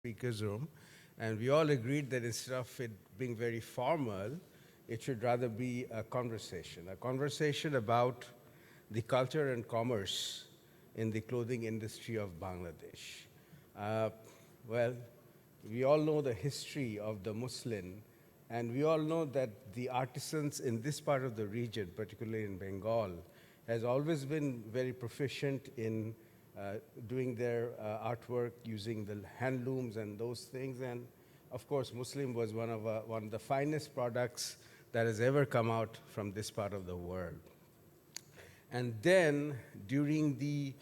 speaker's room, and we all agreed that instead of it being very formal, it should rather be a conversation about the culture and commerce in the clothing industry of Bangladesh. Uh, well, we all know the history of the Muslim, and we all know that the artisans in this part of the region, particularly in Bengal, has always been very proficient in doing their artwork using the handlooms and those things. And of course, Muslim was one of the finest products that has ever come out from this part of the world. And then during the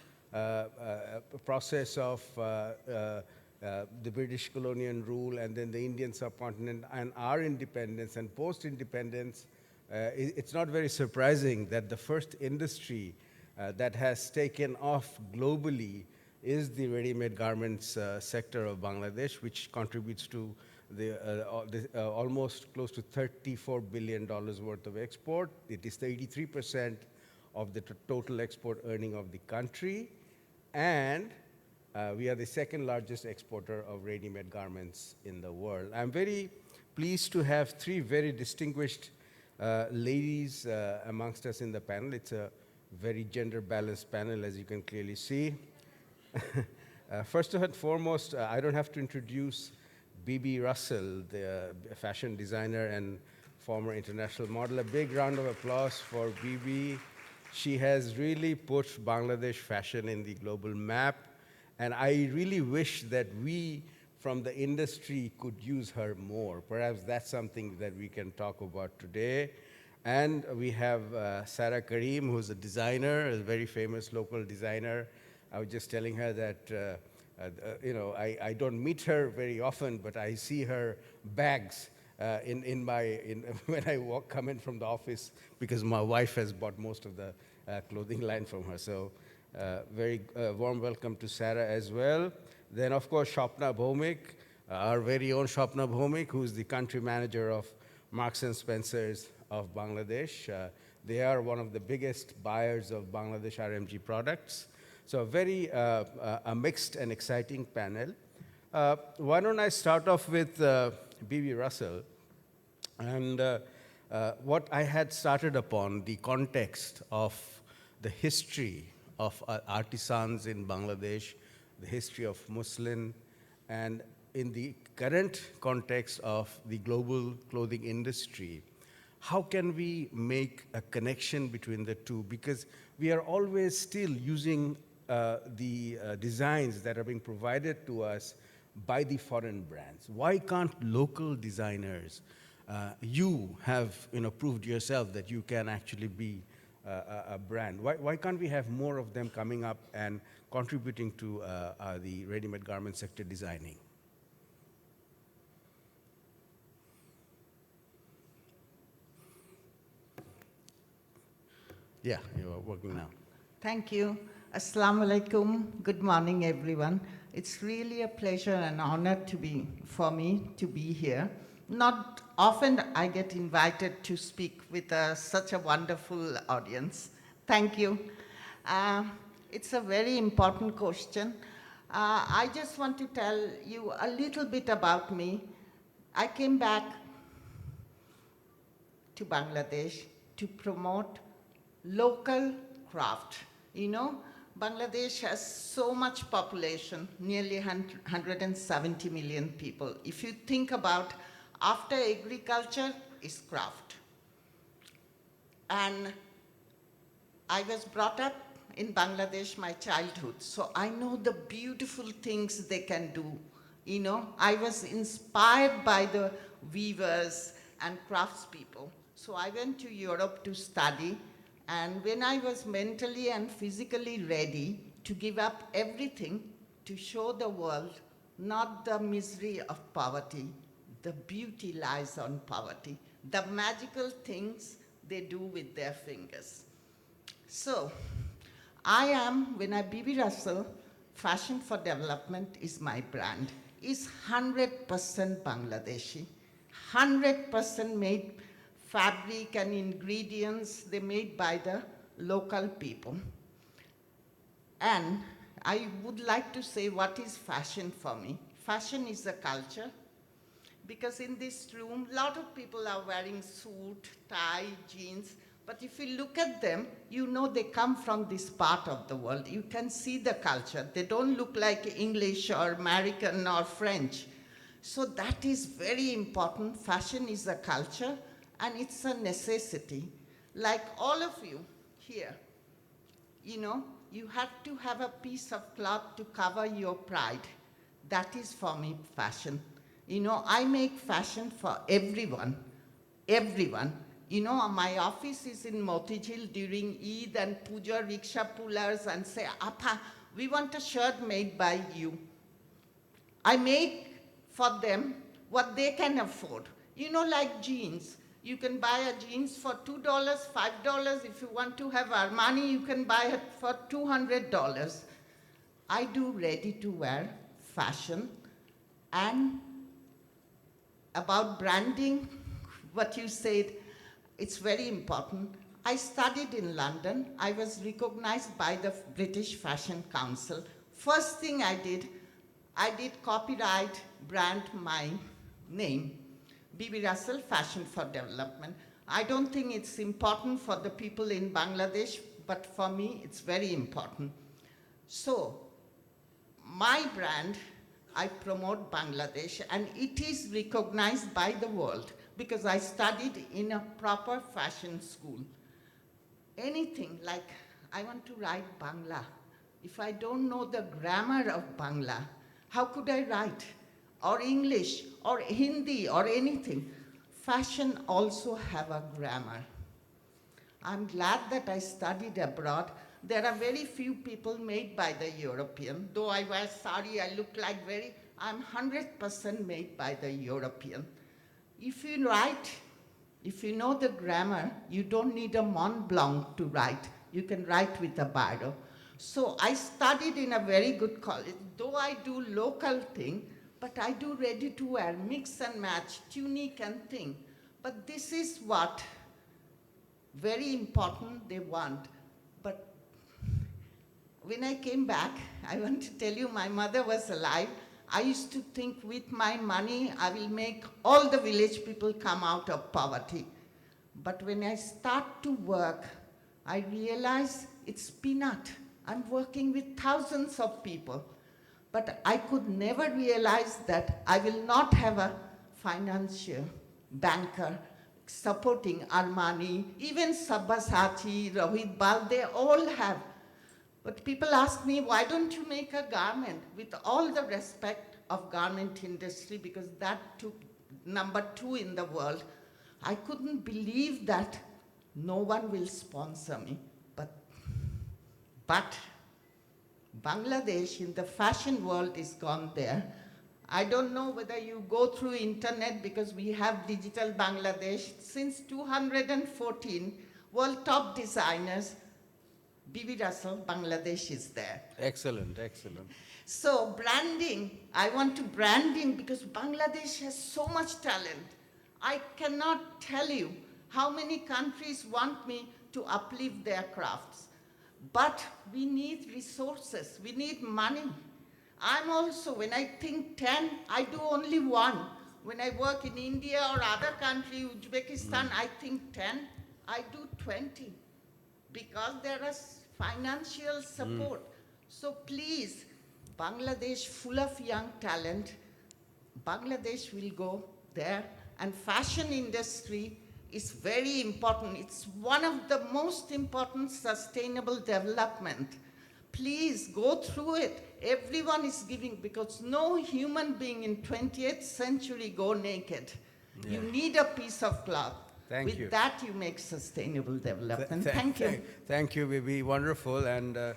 process of the British colonial rule and then the Indian subcontinent and our independence and post-independence, it's not very surprising that the first industry that has taken off globally is the ready-made garments sector of Bangladesh, which contributes to the almost close to $34 billion worth of export. It is 83% of the total export earning of the country, and we are the second largest exporter of ready-made garments in the world. I'm very pleased to have three very distinguished ladies amongst us in the panel. It's a very gender-balanced panel, as you can clearly see. First and foremost, I don't have to introduce Bibi Russell, the fashion designer and former international model. A big round of applause for Bibi. She has really put Bangladesh fashion in the global map, and I really wish that we from the industry could use her more. Perhaps that's something that we can talk about today. And we have Sarah Karim, who's a designer, a very famous local designer. I was just telling her that I don't meet her very often, but I see her bags when I come in from the office, because my wife has bought most of the clothing line from her. So very warm welcome to Sarah as well. Then, of course, Shwapna Bhowmick, our very own Shwapna Bhowmick, who's the country manager of Marks and Spencer's of Bangladesh. They are one of the biggest buyers of Bangladesh RMG products. So very a mixed and exciting panel. Why don't I start off with Bibi Russell, and what I had started upon, the context of the history of artisans in Bangladesh, the history of Muslim, and in the current context of the global clothing industry. How can we make a connection between the two? Because we are always still using the designs that are being provided to us by the foreign brands. Why can't local designers, you have proved yourself that you can actually be a brand. Why can't we have more of them coming up and contributing to the ready-made garment sector designing? Yeah, you're working now. Thank you. Assalamu alaikum. Good morning, everyone. It's really a pleasure and honor for me to be here. Not often I get invited to speak with such a wonderful audience. Thank you. It's a very important question. I just want to tell you a little bit about me. I came back to Bangladesh to promote local craft. Bangladesh has so much population, nearly 170 million people. If you think about, after agriculture is craft. And I was brought up in Bangladesh, my childhood, so I know the beautiful things they can do. I was inspired by the weavers and craftspeople. So I went to Europe to study, and when I was mentally and physically ready to give up everything to show the world not the misery of poverty, the beauty lies on poverty, the magical things they do with their fingers. So when I Bibi Russell, Fashion for Development is my brand, is 100% Bangladeshi, 100% made fabric and ingredients, they're made by the local people. And I would like to say what is fashion for me. fashion is a culture. Because in this room, a lot of people are wearing suit, tie, jeans. But if you look at them, you know they come from this part of the world. You can see the culture. They don't look like English or American or French. So that is very important. Fashion is a culture and it's a necessity. Like all of you here, you know, you have to have a piece of cloth to cover your pride. That is for me fashion. You know, I make fashion for everyone, everyone. You know, my office is in Motijil during Eid and Puja, rickshaw pullers and say, Appa, we want a shirt made by you. I make for them what they can afford. You know, like jeans. You can buy a jeans for $2, $5. If you want to have Armani, you can buy it for $200. I do ready-to-wear fashion. And about branding, what you said, it's very important. I studied in London. I was recognized by the British Fashion Council. First thing I did copyright, brand my name, Bibi Russell Fashion for Development. I don't think it's important for the people in Bangladesh, but for me, it's very important. So, my brand, I promote Bangladesh, and it is recognized by the world because I studied in a proper fashion school. Anything like, I want to write Bangla. If I don't know the grammar of Bangla, how could I write? Or English, or Hindi, or anything. Fashion also have a grammar. I'm glad that I studied abroad. There are very few people made by the European. Though I wear sari, I look like I'm 100% made by the European. If you write, if you know the grammar, you don't need a Mont Blanc to write. You can write with a biro. So I studied in a very good college. Though I do local thing, but I do ready to wear, mix and match, tunique and thing. But this is what very important they want. But when I came back, I want to tell you, my mother was alive. I used to think with my money, I will make all the village people come out of poverty. But when I start to work, I realize it's peanut. I'm working with thousands of people. But I could never realize that I will not have a financier, banker, supporting Armani, even Sabasati, Rohit Bal, they all have. But people ask me, why don't you make a garment? With all the respect of garment industry, because that took #2 in the world, I couldn't believe that no one will sponsor me. But Bangladesh in the fashion world is gone there. I don't know whether you go through internet because we have digital Bangladesh. Since 2014, world top designers, Bibi Russell, Bangladesh is there. Excellent, excellent. So branding, I want to branding because Bangladesh has so much talent. I cannot tell you how many countries want me to uplift their crafts. But we need resources, we need money. I'm also, when I think 10, I do only 1. When I work in India or other country, Uzbekistan, I think 10, I do 20. Because there is financial support. So please, Bangladesh full of young talent, Bangladesh will go there, and fashion industry is very important. It's one of the most important sustainable development. Please go through it. Everyone is giving, because no human being in 20th century go naked. Yeah. You need a piece of cloth. Thank you. With that, you make sustainable development. Thank you. Thank you, Bibi. Wonderful. And the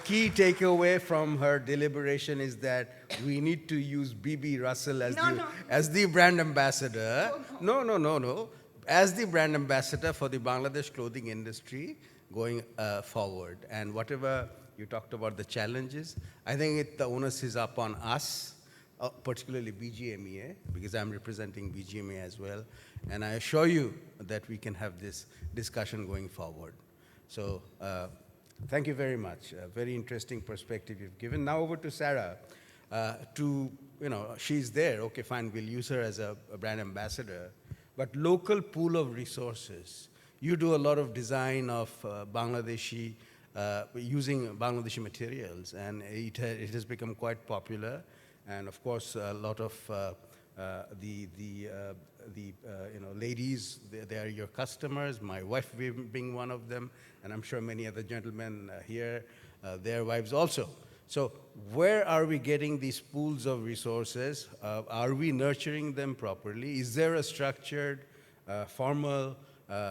key takeaway from her deliberation is that we need to use Bibi Russell as the brand ambassador. No. As the brand ambassador for the Bangladesh clothing industry going forward. And whatever you talked about the challenges, I think the onus is up on us. Particularly BGMEA, because I'm representing BGMEA as well. And I assure you that we can have this discussion going forward. So Thank you very much. A very interesting perspective you've given. Now over to Sarah. She's there. Okay, fine. We'll use her as a brand ambassador. But local pool of resources. You do a lot of design of Bangladeshi, using Bangladeshi materials, and it has become quite popular. And of course, a lot of ladies, they are your customers, my wife being one of them, and I'm sure many other gentlemen here, their wives also. So where are we getting these pools of resources? Are we nurturing them properly? Is there a structured, formal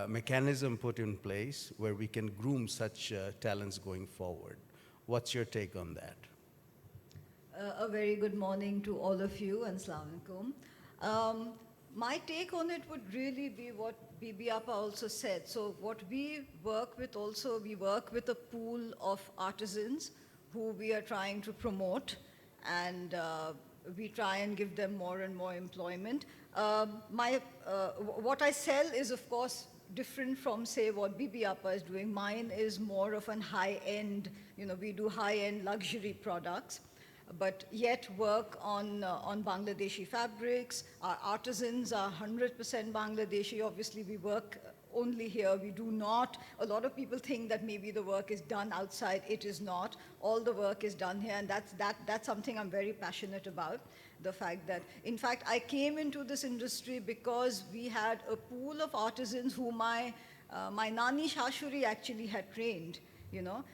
mechanism put in place where we can groom such talents going forward? What's your take on that? A very good morning to all of you, and Assalamu alaikum. My take on it would really be what Bibi Appa also said. So what we work with also, we work with a pool of artisans who we are trying to promote, and we try and give them more and more employment. What I sell is, of course, different from, say, what Bibi Appa is doing. Mine is more of an high-end, we do high-end luxury products, but yet work on Bangladeshi fabrics. Our artisans are 100% Bangladeshi. Obviously, we work only here. We do not, a lot of people think that maybe the work is done outside. It is not. All the work is done here, and that's something I'm very passionate about. The fact that, in fact, I came into this industry because we had a pool of artisans who my Nani Shashuri actually had trained.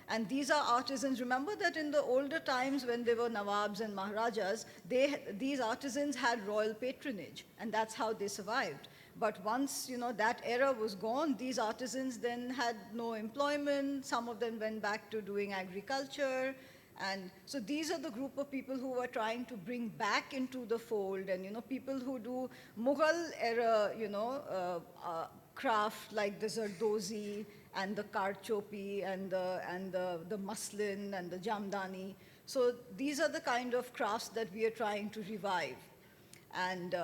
And these are artisans. Remember that in the older times when they were Nawabs and Maharajas, these artisans had royal patronage, and that's how they survived. But once, that era was gone, these artisans then had no employment. Some of them went back to doing agriculture. And so these are the group of people who are trying to bring back into the fold, and, people who do Mughal era, craft like the zardozi and the karchopi and the muslin and the jamdani. So these are the kind of crafts that we are trying to revive. And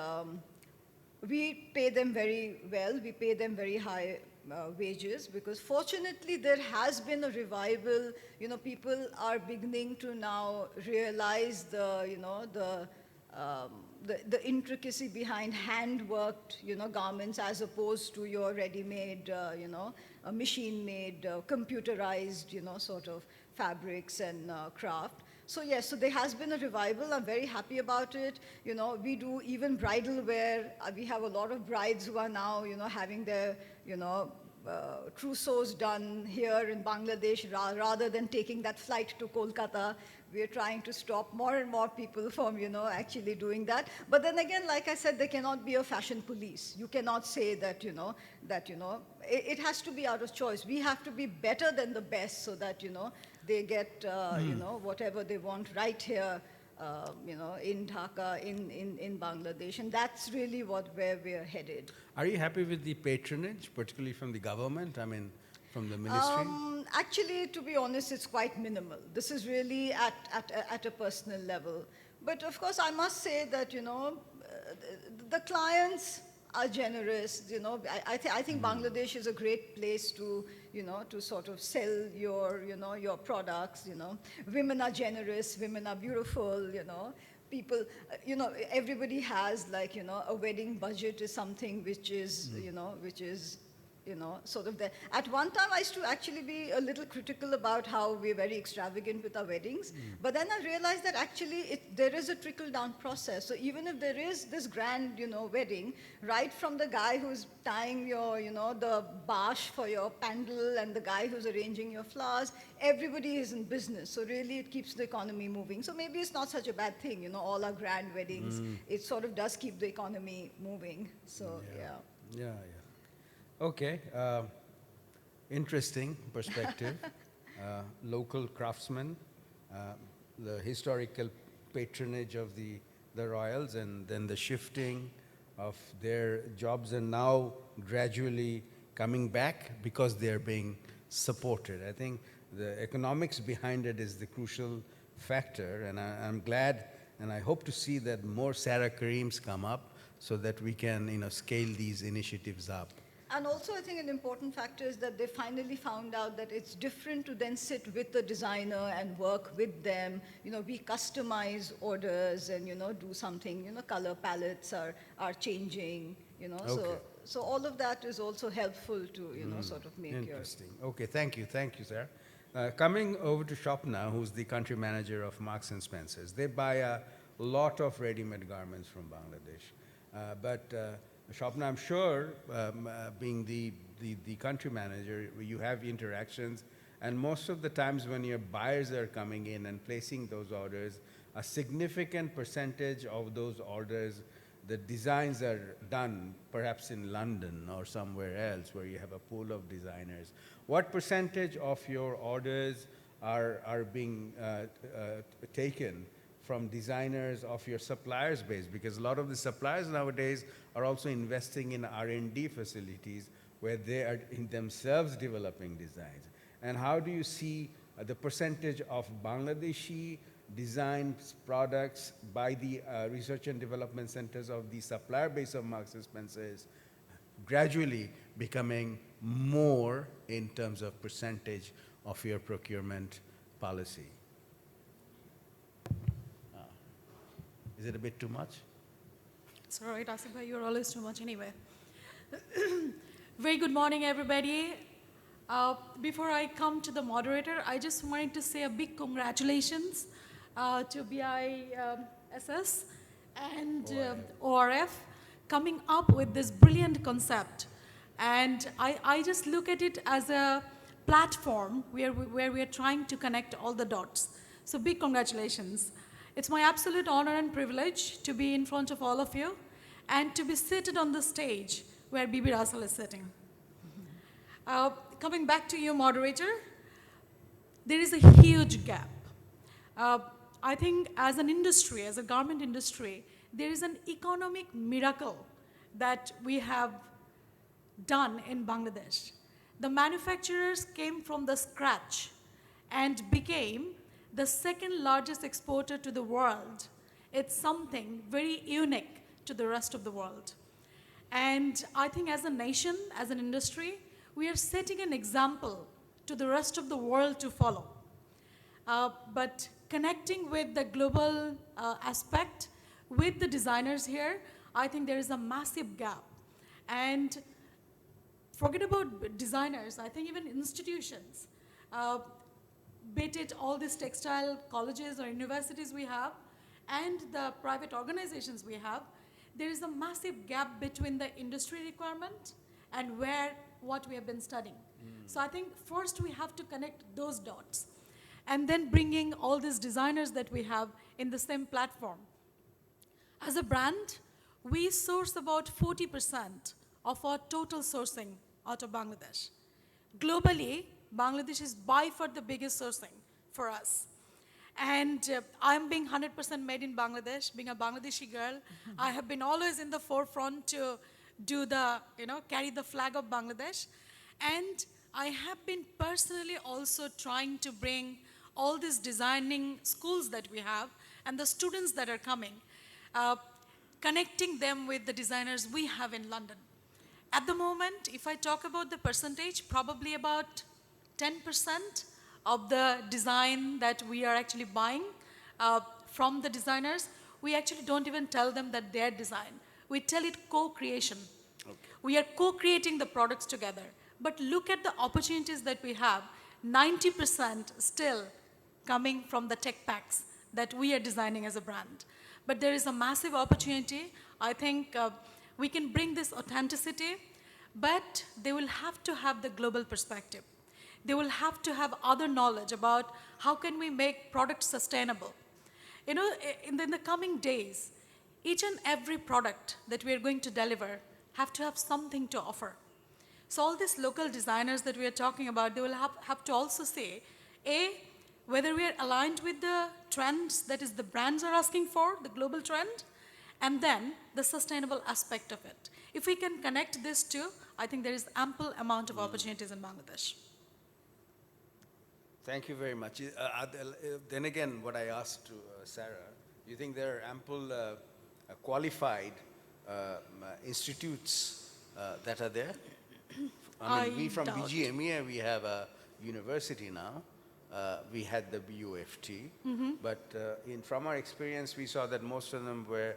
we pay them very well. We pay them very high wages, because fortunately there has been a revival. People are beginning to now realize the intricacy behind hand-worked, garments, as opposed to your ready-made, machine-made, computerized, sort of fabrics and craft. So yes, so there has been a revival. I'm very happy about it. We do even bridal wear. We have a lot of brides who are now, having their, trousseaux done here in Bangladesh, rather than taking that flight to Kolkata. We're trying to stop more and more people from, actually doing that. But then again, like I said, there cannot be a fashion police. You cannot say that, it has to be out of choice. We have to be better than the best, so that, they get, whatever they want right here, in Dhaka, in Bangladesh. And that's really where we're headed. Are you happy with the patronage, particularly from the government? I mean, from the ministry? Actually, to be honest, it's quite minimal. This is really at a personal level. But of course, I must say that, the clients are generous. I think Bangladesh is a great place to, to sort of sell your products. Women are generous. Women are beautiful. People, everybody has, like, a wedding budget is something which is, sort of there. At one time, I used to actually be a little critical about how we're very extravagant with our weddings. But then I realized that actually there is a trickle-down process. So even if there is this grand, wedding, right from the guy who's tying your, the bash for your pandal, and the guy who's arranging your flowers, everybody is in business. So really, it keeps the economy moving. So maybe it's not such a bad thing, all our grand weddings. It sort of does keep the economy moving. So, Yeah. Okay, interesting perspective. Local craftsmen, the historical patronage of the royals, and then the shifting of their jobs, and now gradually coming back because they're being supported. I think the economics behind it is the crucial factor, and I'm glad, and I hope to see that more Sarah Karims come up, so that we can, scale these initiatives up. And also, I think an important factor is that they finally found out that it's different to then sit with the designer and work with them. We customize orders and, do something, color palettes are changing, Okay. So all of that is also helpful to, sort of make your... Interesting. Okay, thank you, Sarah. Coming over to Shwapna, who's the country manager of Marks and Spencers. They buy a lot of ready-made garments from Bangladesh. But Shwapna, I'm sure, being the country manager, you have interactions, and most of the times when your buyers are coming in and placing those orders, a significant percentage of those orders, the designs are done perhaps in London or somewhere else where you have a pool of designers. What percentage of your orders are being taken from designers of your suppliers base? Because a lot of the suppliers nowadays are also investing in R&D facilities where they are in themselves developing designs. And how do you see the percentage of Bangladeshi designed products by the research and development centers of the supplier base of Marks and Spencers gradually becoming more in terms of percentage of your procurement policy? Is it a bit too much? It's all right, Asif bhai, you're always too much anyway. Very good morning, everybody. Before I come to the moderator, I just wanted to say a big congratulations to BISS and ORF coming up with this brilliant concept. And I just look at it as a platform where we are trying to connect all the dots. So big congratulations. It's my absolute honor and privilege to be in front of all of you and to be seated on the stage where Bibi Russell is sitting. Coming back to you, moderator, there is a huge gap. I think as an industry, as a garment industry, there is an economic miracle that we have done in Bangladesh. The manufacturers came from the scratch and became the second largest exporter to the world. It's something very unique to the rest of the world. And I think as a nation, as an industry, we are setting an example to the rest of the world to follow. But connecting with the global aspect, with the designers here, I think there is a massive gap. And forget about designers, I think even institutions, be it all these textile colleges or universities we have, and the private organizations we have, there is a massive gap between the industry requirement and what we have been studying. So I think first we have to connect those dots, and then bringing all these designers that we have in the same platform. As a brand, we source about 40% of our total sourcing out of Bangladesh. Globally, Bangladesh is by far the biggest sourcing for us. And I'm being 100% made in Bangladesh, being a Bangladeshi girl. I have been always in the forefront to do the, carry the flag of Bangladesh. And I have been personally also trying to bring all these designing schools that we have and the students that are coming, connecting them with the designers we have in London. At the moment, if I talk about the percentage, probably about 10% of the design that we are actually buying from the designers, we actually don't even tell them that they're design. We tell it co-creation. Okay. We are co-creating the products together. But look at the opportunities that we have, 90% still coming from the tech packs that we are designing as a brand. But there is a massive opportunity. I think we can bring this authenticity, but they will have to have the global perspective. They will have to have other knowledge about how can we make products sustainable. In the coming days, each and every product that we are going to deliver have to have something to offer. So all these local designers that we are talking about, they will have to also say, A, whether we are aligned with the trends that is the brands are asking for, the global trend, and then the sustainable aspect of it. If we can connect these two, I think there is ample amount of opportunities in Bangladesh. Thank you very much. Then again, what I asked to Sarah, do you think there are ample qualified institutes that are there? I mean, we I from doubt. BGMEA, we have a university now. We had the BUFT, but from our experience, we saw that most of them were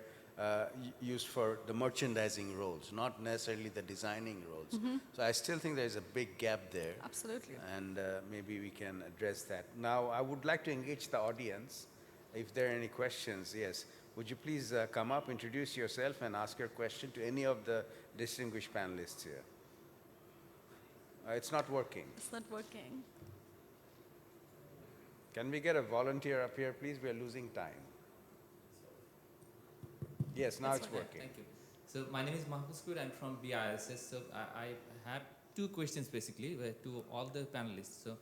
used for the merchandising roles, not necessarily the designing roles. So I still think there's a big gap there. Absolutely. And maybe we can address that. Now, I would like to engage the audience. If there are any questions, yes. Would you please come up, introduce yourself, and ask your question to any of the distinguished panelists here? It's not working. It's not working. Can we get a volunteer up here, please? We are losing time. Yes, now That's it's fine. working. Thank you. So my name is Mahfouz Kur. I'm from BISS. So I have two questions basically to all the panelists. So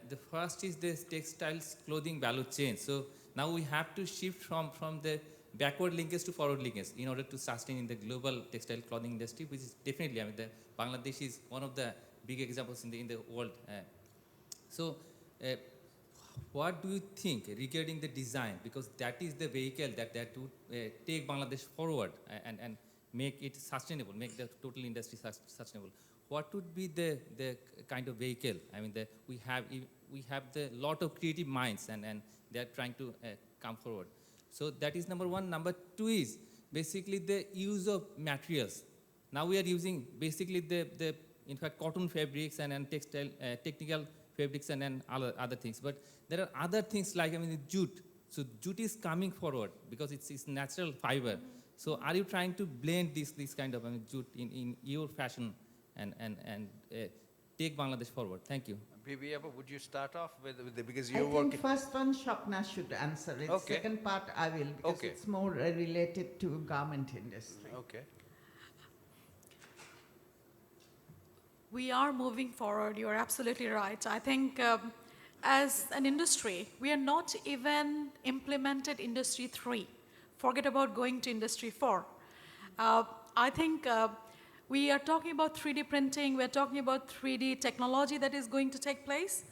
the first is this textiles clothing value chain. So now we have to shift from the backward linkage to forward linkage in order to sustain in the global textile clothing industry, which is definitely, I mean, the Bangladesh is one of the big examples in the world. So what do you think regarding the design? Because that is the vehicle that to take Bangladesh forward and make it sustainable, make the total industry sustainable. What would be the kind of vehicle? I mean, we have the lot of creative minds and they are trying to come forward. So that is number one. Number two is basically the use of materials. Now we are using basically the in fact cotton fabrics and textile technical fabrics and other things. But there are other things like, I mean, the jute. So jute is coming forward because it's natural fiber. So are you trying to blend this kind of, I mean, jute in your fashion and take Bangladesh forward? Thank you. Bibi, would you start off with because I you're think working. first one Shwapna should answer it. Okay. Second part I will, because Okay. it's more related to garment industry. Okay. We are moving forward. You're absolutely right. I think as an industry, we are not even implemented Industry 3. Forget about going to Industry 4. I think we are talking about 3D printing. We're talking about 3D technology that is going to take place.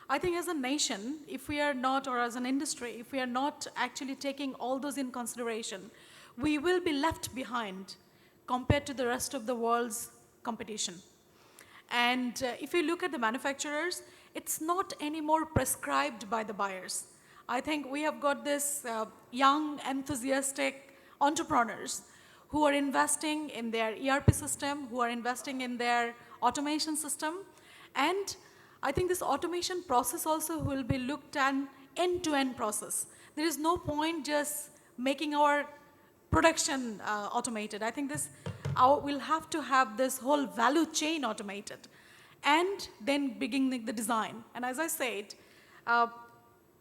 I think as a nation, if we are not, or as an industry, if we are not actually taking all those in consideration, we will be left behind compared to the rest of the world's competition. And if you look at the manufacturers, it's not anymore prescribed by the buyers. I think we have got this young, enthusiastic entrepreneurs who are investing in their ERP system, who are investing in their automation system. And I think this automation process also will be looked at end-to-end process. There is no point just making our production automated. I think we'll have to have this whole value chain automated and then beginning the design. And as I said,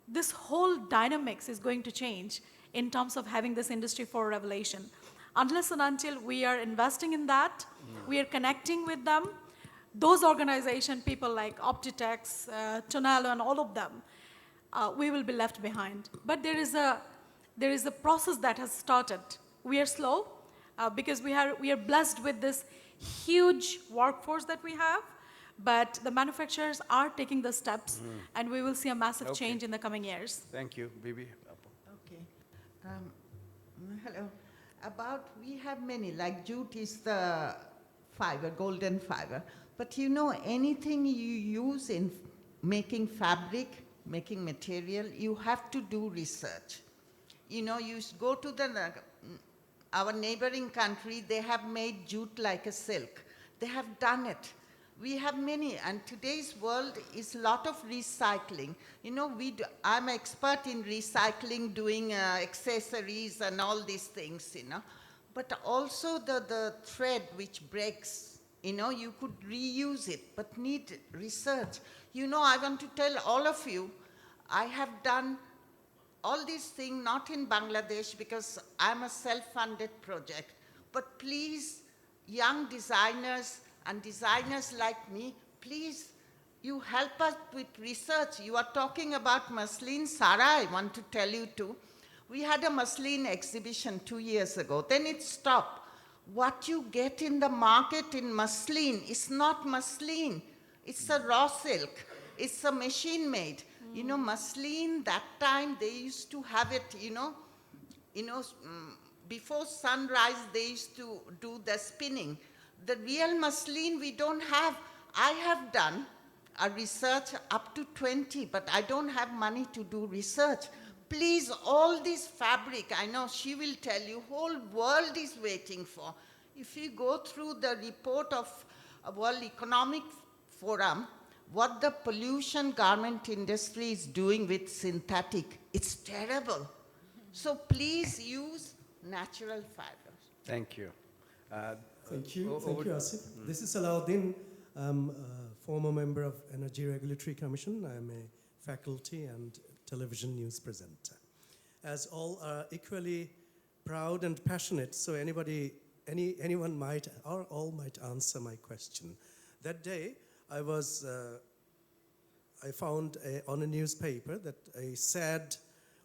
this whole dynamics is going to change in terms of having this Industry 4 revelation. Unless and until we are investing in that, we are connecting with them, those organizations, people like Optitex, Tonalo, and all of them, we will be left behind. But there is a process that has started. We are slow because we are blessed with this huge workforce that we have, but the manufacturers are taking the steps, and we will see a massive change in the coming years. Thank you, Bibi. Okay. Hello. We have many, like jute is the fiber, golden fiber. But you know, anything you use in making fabric, making material, you have to do research. You know, you go to our neighboring country, they have made jute like a silk. They have done it. We have many, and today's world is a lot of recycling. You know, I'm an expert in recycling, doing accessories and all these things, you know. But also the thread which breaks, you know, you could reuse it, but need research. You know, I want to tell all of you, I have done all these things not in Bangladesh because I'm a self-funded project. But please, young designers and designers like me, please, you help us with research. You are talking about muslin. Sarah, I want to tell you too. We had a muslin exhibition 2 years ago. Then it stopped. What you get in the market in muslin is not muslin. It's a raw silk. It's a machine made. You know, muslin, that time they used to have it, before sunrise they used to do the spinning. The real muslin we don't have. I have done a research up to 20, but I don't have money to do research. Please, all this fabric, I know she will tell you, whole world is waiting for. If you go through the report of World Economic Forum, what the pollution garment industry is doing with synthetic, it's terrible. So please use natural fibers. Thank you. Thank you, over- Asif. This is Alauddin. I'm a former member of Energy Regulatory Commission. I'm a faculty and television news presenter. As all are equally proud and passionate, so anyone might, or all might answer my question. That day, I found on a newspaper that a sad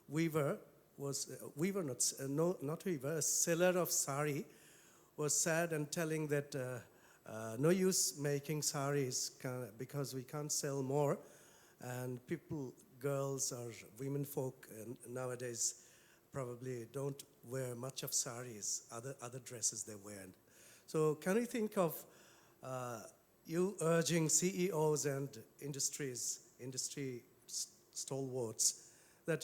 weaver was, a seller of sari was sad and telling that no use making saris because we can't sell more, and people, girls or women folk nowadays probably don't wear much of saris, other dresses they wear. So can you think of you urging CEOs and industry stalwarts that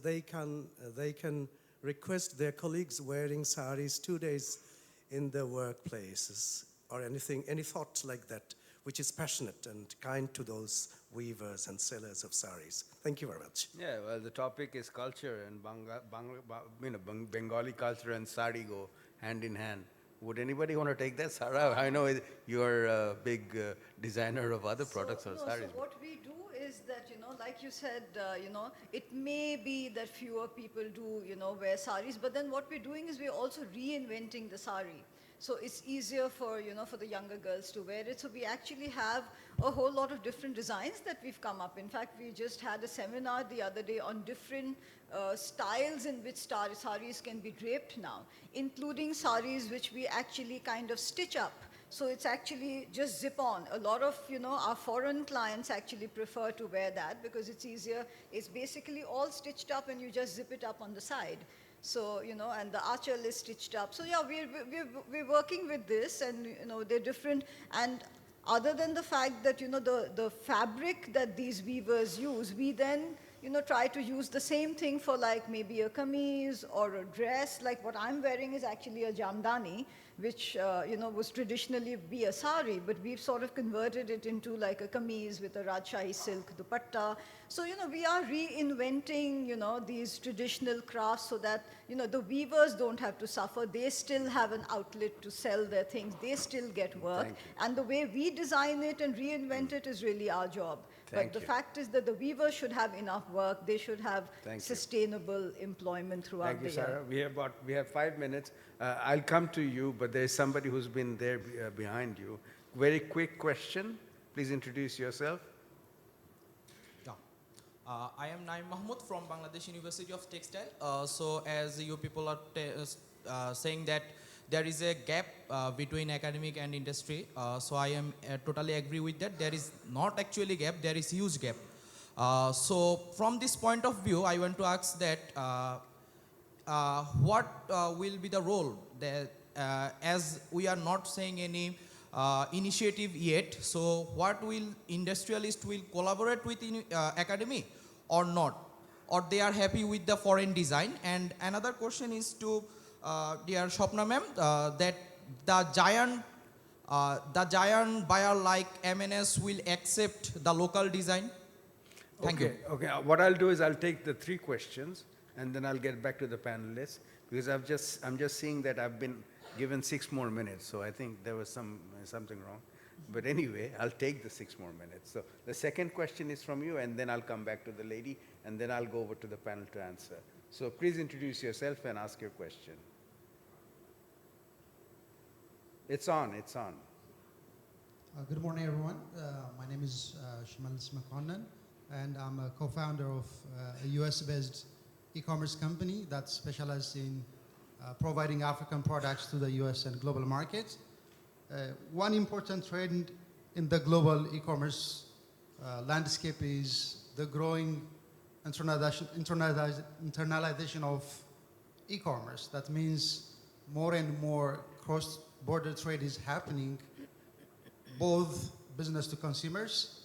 they can request their colleagues wearing saris 2 days in their workplaces, or anything, any thought like that, which is passionate and kind to those weavers and sellers of saris? Thank you very much. Yeah, well, the topic is culture, and Bengali culture and sari go hand in hand. Would anybody want to take that, Sarah? I know you're a big designer of other products or saris. So what we do is that, like you said, it may be that fewer people do, wear saris, but then what we're doing is we're also reinventing the sari. So it's easier for, for the younger girls to wear it. So we actually have a whole lot of different designs that we've come up. In fact, we just had a seminar the other day on different styles in which saris can be draped now, including saris which we actually kind of stitch up. So it's actually just zip on. A lot of, our foreign clients actually prefer to wear that because it's easier. It's basically all stitched up and you just zip it up on the side. So, and the archel is stitched up. So yeah, we're working with this, and, they're different. And other than the fact that, the fabric that these weavers use, we then, try to use the same thing for like maybe a kameez or a dress. Like what I'm wearing is actually a jamdani, which, was traditionally be a sari, but we've sort of converted it into like a kameez with a Rajshahi silk dupatta. So, we are reinventing, these traditional crafts so that, the weavers don't have to suffer. They still have an outlet to sell their things. They still get work. And the way we design it and reinvent it is really our job. But the fact is that the weavers should have enough work. They should have sustainable employment throughout the year. Thank you, Sarah. We have 5 minutes. I'll come to you, but there's somebody who's been there behind you. Very quick question. Please introduce yourself. I am Naim Mahmood from Bangladesh University of Textile. So as you people are saying that there is a gap between academic and industry, so I am totally agree with that. There is not actually gap, there is huge gap. So from this point of view, I want to ask that what will be the role that as we are not saying any initiative yet, so what will industrialists will collaborate with academy or not, or they are happy with the foreign design? And another question is to dear Shwapna ma'am, that the giant buyer like MNS will accept the local design? Thank you. Okay, what I'll do is I'll take the 3 questions and then I'll get back to the panelists, because I'm just seeing that I've been given 6 more minutes, so I think there was something wrong. But anyway, I'll take the 6 more minutes. So the second question is from you, and then I'll come back to the lady, and then I'll go over to the panel to answer. So please introduce yourself and ask your question. It's on. Good morning, everyone. My name is Shamal Smakonnen, and I'm a co-founder of a US-based e-commerce company that specializes in providing African products to the US and global markets. One important trend in the global e-commerce landscape is the growing internalization of e-commerce. That means more and more border trade is happening, both business to consumers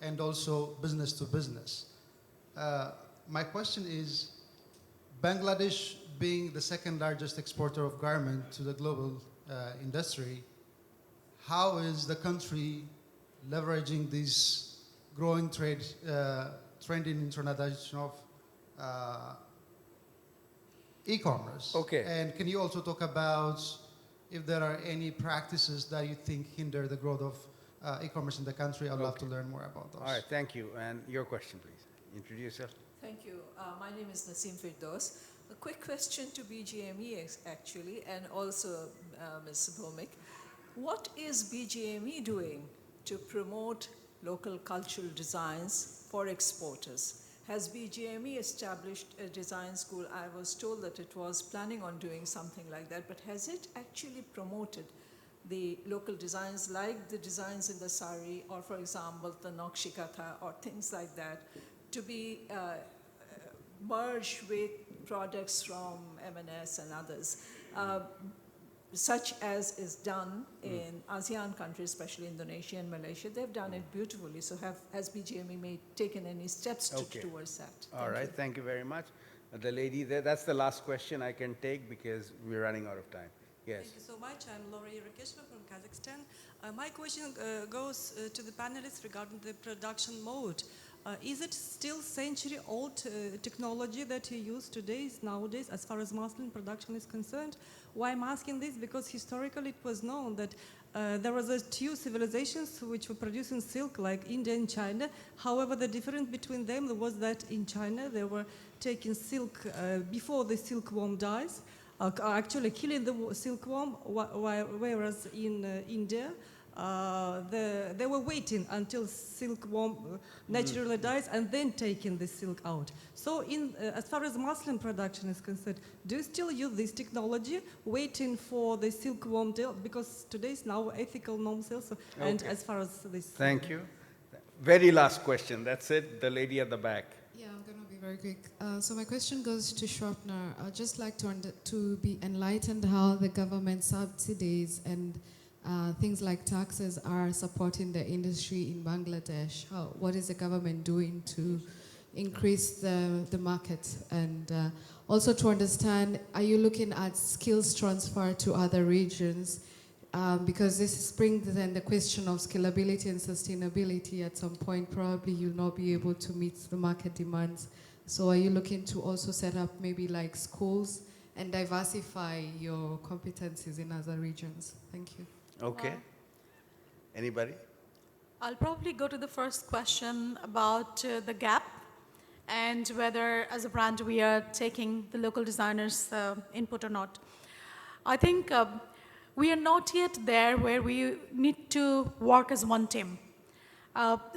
and also business to business. My question is, Bangladesh being the second largest exporter of garment to the global industry, how is the country leveraging this growing trend in internationalization of e-commerce? Okay. And can you also talk about if there are any practices that you think hinder the growth of e-commerce in the country? I'd love to learn more about those. All right, thank you. And your question, please. Introduce yourself. Thank you. My name is Naseem Firdaus. A quick question to BGMEA actually, and also Ms. Bhowmick. What is BGME doing to promote local cultural designs for exporters? Has BGME established a design school? I was told that it was planning on doing something like that, but has it actually promoted the local designs like the designs in the sari, or for example, the Nakshikatha or things like that, to be merged with products from M&S and others, such as is done in ASEAN countries, especially Indonesia and Malaysia? They've done it beautifully. So has BGME taken any steps towards that? All right, thank you very much. The lady there, that's the last question I can take because we're running out of time. Yes. Thank you so much. I'm Laura Yerekeshva from Kazakhstan. My question goes to the panelists regarding the production mode. Is it still century-old technology that you use today, nowadays, as far as muslin production is concerned? Why I'm asking this? Because historically it was known that there was two civilizations which were producing silk, like India and China. However, the difference between them was that in China they were taking silk before the silkworm dies, actually killing the silkworm, whereas in India, they were waiting until silkworm naturally dies and then taking the silk out. So as far as muslin production is concerned, do you still use this technology, waiting for the silkworm deal? Because today is now ethical norms also, and as far as this... Thank you. Very last question. That's it. The lady at the back. Yeah, I'm going to be very quick. So my question goes to Shwapna. I'd just like to be enlightened how the government subsidies and things like taxes are supporting the industry in Bangladesh. What is the government doing to increase the market? And also to understand, are you looking at skills transfer to other regions? Because this brings then the question of scalability and sustainability. At some point, probably you'll not be able to meet the market demands. So are you looking to also set up maybe like schools and diversify your competencies in other regions? Thank you. Okay. Anybody? I'll probably go to the first question about the gap and whether as a brand we are taking the local designers' input or not. I think we are not yet there where we need to work as one team.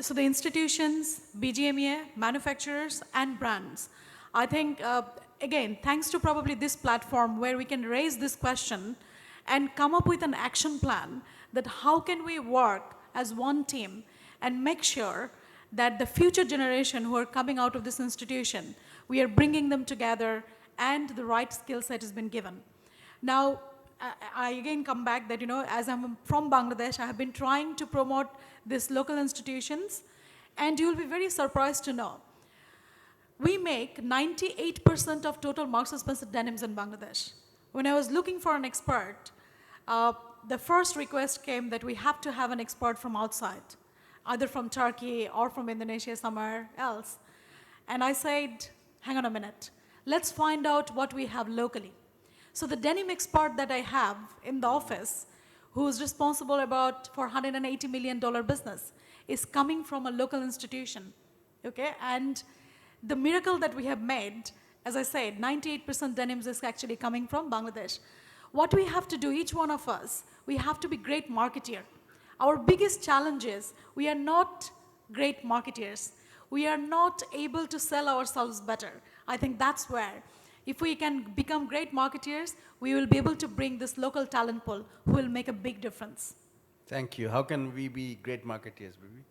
So the institutions, BGMEA, manufacturers and brands. I think, again, thanks to probably this platform where we can raise this question and come up with an action plan that how can we work as one team and make sure that the future generation who are coming out of this institution, we are bringing them together and the right skill set has been given. Now, I again come back that, as I'm from Bangladesh, I have been trying to promote these local institutions, and you'll be very surprised to know, we make 98% of total Marks & Spencer denims in Bangladesh. When I was looking for an expert, the first request came that we have to have an expert from outside, either from Turkey or from Indonesia, somewhere else. And I said, hang on a minute, let's find out what we have locally. So the denim expert that I have in the office, who is responsible for $180 million business, is coming from a local institution, okay? And the miracle that we have made, as I said, 98% denims is actually coming from Bangladesh. What we have to do, each one of us, we have to be great marketeer. Our biggest challenge is we are not great marketeers. We are not able to sell ourselves better. I think that's where, if we can become great marketeers, we will be able to bring this local talent pool who will make a big difference. Thank you. How can we be great marketeers, Bibi?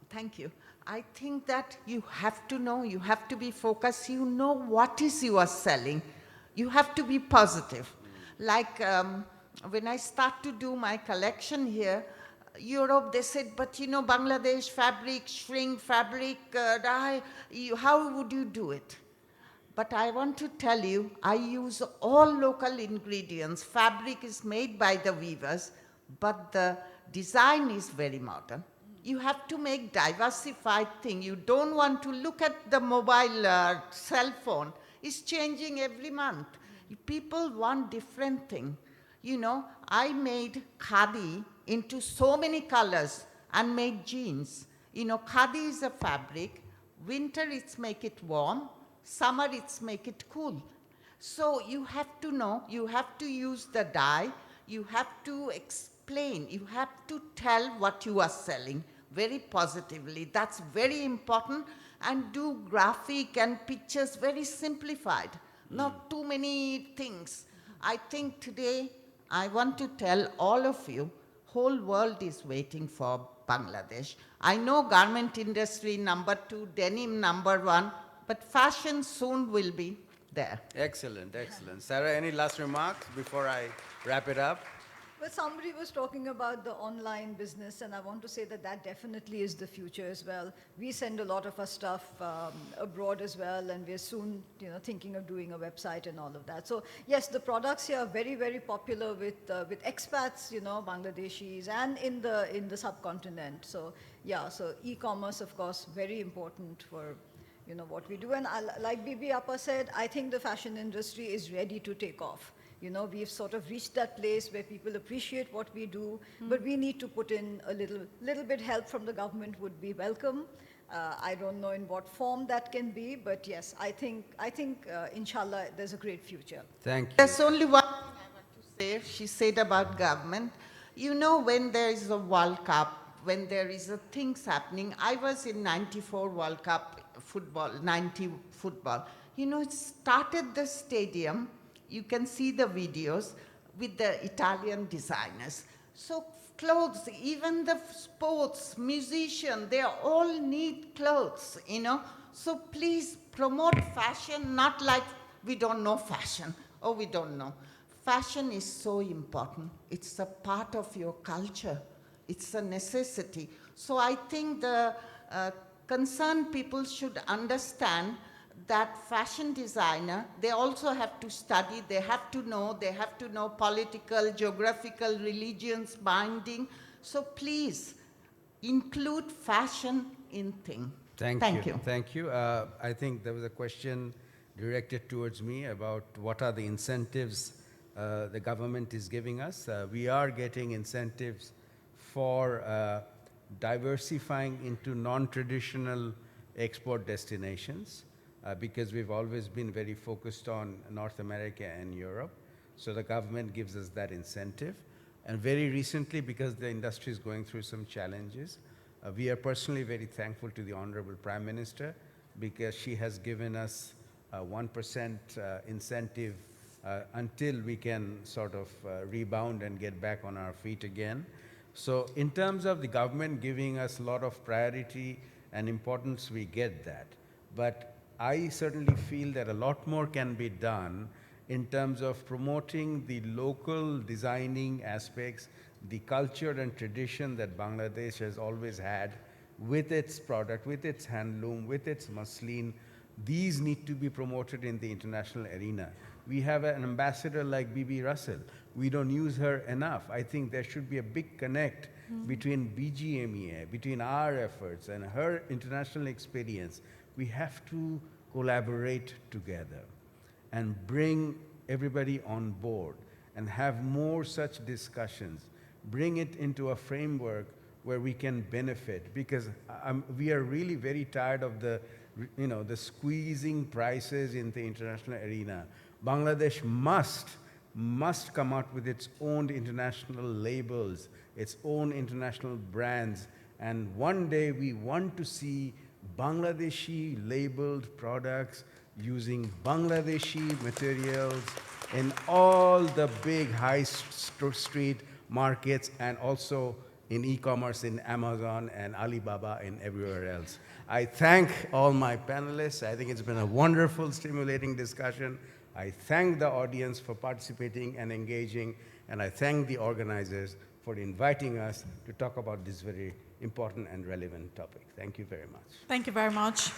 Thank you. I think that you have to know, you have to be focused, you know what is you are selling. You have to be positive. Like when I start to do my collection here, Europe, they said, but you know, Bangladesh, fabric, shrink, fabric, dye, how would you do it? But I want to tell you, I use all local ingredients. Fabric is made by the weavers, but the design is very modern. You have to make diversified thing. You don't want to look at the mobile cell phone. It's changing every month. People want different thing. You know, I made khadi into so many colors and made jeans. You know, khadi is a fabric. Winter it's make it warm. Summer it's make it cool. So you have to know, you have to use the dye, you have to explain, you have to tell what you are selling very positively. That's very important. And do graphic and pictures very simplified, not too many things. I think today I want to tell all of you, whole world is waiting for Bangladesh. I know garment industry number 2, denim number 1, but fashion soon will be there. Excellent, excellent. Sarah, any last remarks before I wrap it up? Well, somebody was talking about the online business, and I want to say that that definitely is the future as well. We send a lot of our stuff abroad as well, and we're soon, thinking of doing a website and all of that. So yes, the products here are very, very popular with expats, Bangladeshis, and in the subcontinent. So yeah, so e-commerce, of course, very important for what we do. And like Bibi Appa said, I think the fashion industry is ready to take off. We've sort of reached that place where people appreciate what we do, but we need to put in a little bit help from the government would be welcome. I don't know in what form that can be, but yes, I think inshallah, there's a great future. Thank you. There's only one thing I want to say. She said about government. When there is a World Cup, when there is a things happening, I was in 94 World Cup football, 90 football. It started the stadium. You can see the videos with the Italian designers. So clothes, even the sports, musician, they all need clothes, So please promote fashion, not like we don't know fashion. Oh, we don't know. Fashion is so important. It's a part of your culture. It's a necessity. So I think the concerned people should understand that fashion designer, they also have to study, they have to know political, geographical, religions, binding. So please include fashion in thing. Thank you. Thank you. I think there was a question directed towards me about what are the incentives the government is giving us. We are getting incentives for diversifying into non-traditional export destinations. Because we've always been very focused on North America and Europe. So the government gives us that incentive. And very recently, because the industry is going through some challenges, we are personally very thankful to the Honorable Prime Minister because she has given us a 1% incentive until we can sort of rebound and get back on our feet again. So in terms of the government giving us a lot of priority and importance, we get that. But I certainly feel that a lot more can be done in terms of promoting the local designing aspects, the culture and tradition that Bangladesh has always had with its product, with its handloom, with its muslin. These need to be promoted in the international arena. We have an ambassador like Bibi Russell. We don't use her enough. I think there should be a big connect between BGMEA, between our efforts and her international experience. We have to collaborate together and bring everybody on board and have more such discussions. Bring it into a framework where we can benefit because we are really very tired of the squeezing prices in the international arena. Bangladesh must come out with its own international labels, its own international brands, and one day we want to see Bangladeshi labeled products using Bangladeshi materials in all the big high street markets and also in e-commerce, in Amazon and Alibaba and everywhere else. I thank all my panelists. I think it's been a wonderful, stimulating discussion. I thank the audience for participating and engaging, and I thank the organizers for inviting us to talk about this very important and relevant topic. Thank you very much. Thank you very much.